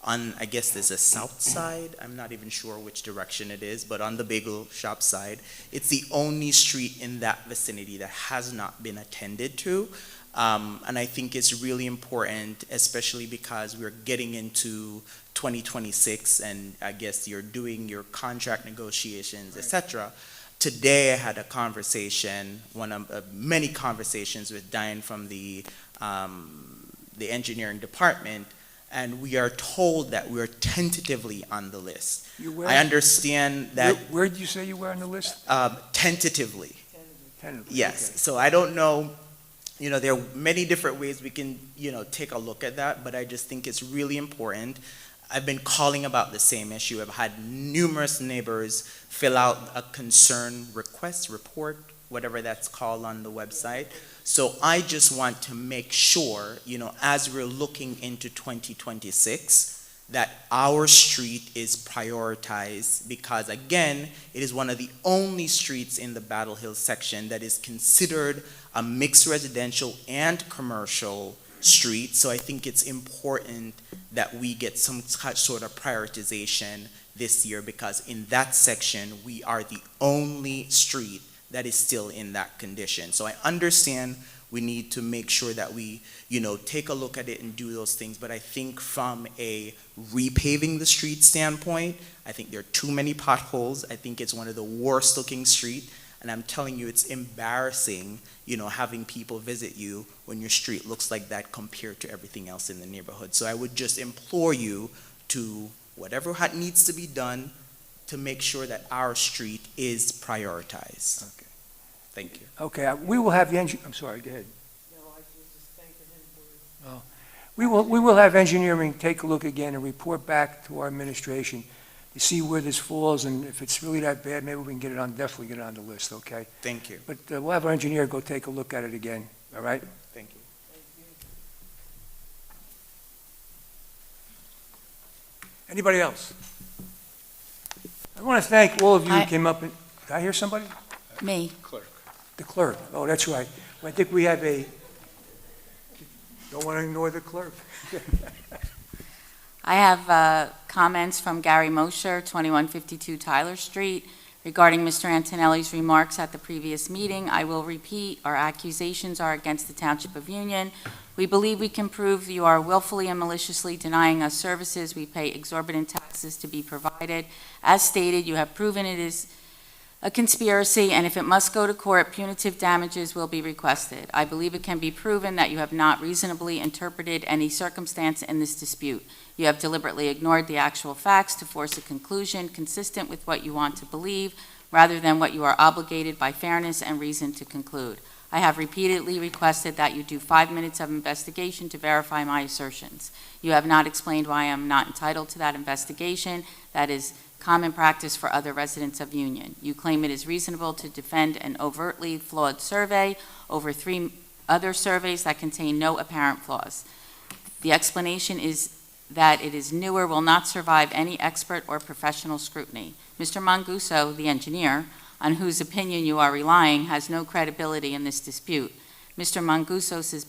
[SPEAKER 13] I guess there's a south side, I'm not even sure which direction it is, but on the bagel shop side, it's the only street in that vicinity that has not been attended to. And I think it's really important, especially because we're getting into 2026, and I guess you're doing your contract negotiations, etc. Today I had a conversation, one of many conversations with Diane from the engineering department, and we are told that we're tentatively on the list. I understand that.
[SPEAKER 2] Where did you say you were on the list?
[SPEAKER 13] Tentatively.
[SPEAKER 2] Tentatively.
[SPEAKER 13] Yes.
[SPEAKER 2] Okay.
[SPEAKER 13] So I don't know. There are many different ways we can, take a look at that, but I just think it's really important. I've been calling about the same issue. I've had numerous neighbors fill out a concern request report, whatever that's called on the website. So I just want to make sure, as we're looking into 2026, that our street is prioritized, because again, it is one of the only streets in the Battle Hill section that is considered a mixed residential and commercial street. So I think it's important that we get some sort of prioritization this year, because in that section, we are the only street that is still in that condition. So I understand we need to make sure that we, take a look at it and do those things. But I think from a repaving the street standpoint, I think there are too many potholes. I think it's one of the worst looking streets. And I'm telling you, it's embarrassing, having people visit you when your street looks like that compared to everything else in the neighborhood. So I would just implore you to, whatever needs to be done, to make sure that our street is prioritized.
[SPEAKER 2] Okay.
[SPEAKER 13] Thank you.
[SPEAKER 2] Okay, we will have the I'm sorry, go ahead.
[SPEAKER 3] No, I was just thanking him for his.
[SPEAKER 2] We will have engineering take a look again and report back to our administration to see where this falls, and if it's really that bad, maybe we can definitely get it on the list, okay?
[SPEAKER 13] Thank you.
[SPEAKER 2] But we'll have our engineer go take a look at it again, all right?
[SPEAKER 13] Thank you.
[SPEAKER 2] Anybody else? I want to thank all of you who
[SPEAKER 1] I-
[SPEAKER 2] came up and, did I hear somebody?
[SPEAKER 1] Me.
[SPEAKER 2] The clerk. Oh, that's right. I think we have don't want to ignore the clerk.
[SPEAKER 1] I have comments from Gary Mosher, 2152 Tyler Street, regarding Mr. Antonelli's remarks at the previous meeting. I will repeat, our accusations are against the Township of Union. We believe we can prove you are willfully and maliciously denying us services. We pay exorbitant taxes to be provided. As stated, you have proven it is a conspiracy, and if it must go to court, punitive damages will be requested. I believe it can be proven that you have not reasonably interpreted any circumstance in this dispute. You have deliberately ignored the actual facts to force a conclusion consistent with what you want to believe, rather than what you are obligated by fairness and reason to conclude. I have repeatedly requested that you do 5 minutes of investigation to verify my assertions. You have not explained why I am not entitled to that investigation. That is common practice for other residents of Union. You claim it is reasonable to defend an overtly flawed survey over 3 other surveys that contain no apparent flaws. The explanation is that it is newer, will not survive any expert or professional scrutiny. Mr. Manguso, the engineer, on whose opinion you are relying, has no credibility in this dispute. Mr. Manguso's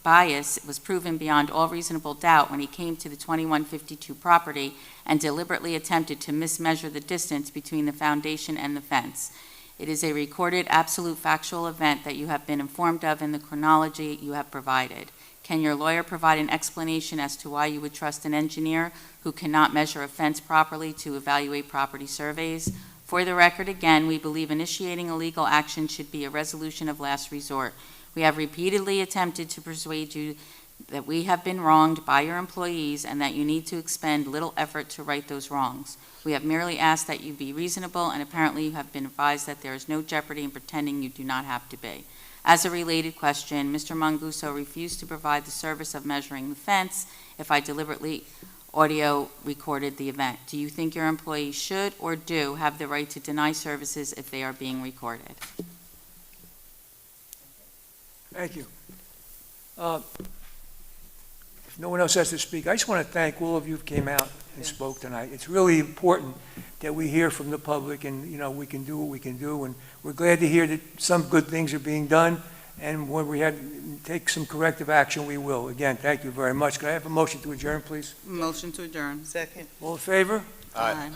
[SPEAKER 1] bias was proven beyond all reasonable doubt when he came to the 2152 property and deliberately attempted to mismeasure the distance between the foundation and the fence. It is a recorded, absolute factual event that you have been informed of in the chronology you have provided. Can your lawyer provide an explanation as to why you would trust an engineer who cannot measure a fence properly to evaluate property surveys? For the record, again, we believe initiating a legal action should be a resolution of last resort. We have repeatedly attempted to persuade you that we have been wronged by your employees and that you need to expend little effort to right those wrongs. We have merely asked that you be reasonable, and apparently you have been advised that there is no jeopardy in pretending you do not have to be. As a related question, Mr. Manguso refused to provide the service of measuring the fence if I deliberately audio recorded the event. Do you think your employees should or do have the right to deny services if they are being recorded?
[SPEAKER 2] Thank you. If no one else has to speak, I just want to thank all of you who came out and spoke tonight. It's really important that we hear from the public, and, you know, we can do what we can do, and we're glad to hear that some good things are being done, and when we had to take some corrective action, we will. Again, thank you very much. Could I have a motion to adjourn, please?
[SPEAKER 4] Motion to adjourn.
[SPEAKER 3] Second.
[SPEAKER 2] All in favor?
[SPEAKER 5] Aye.
[SPEAKER 1] Aye.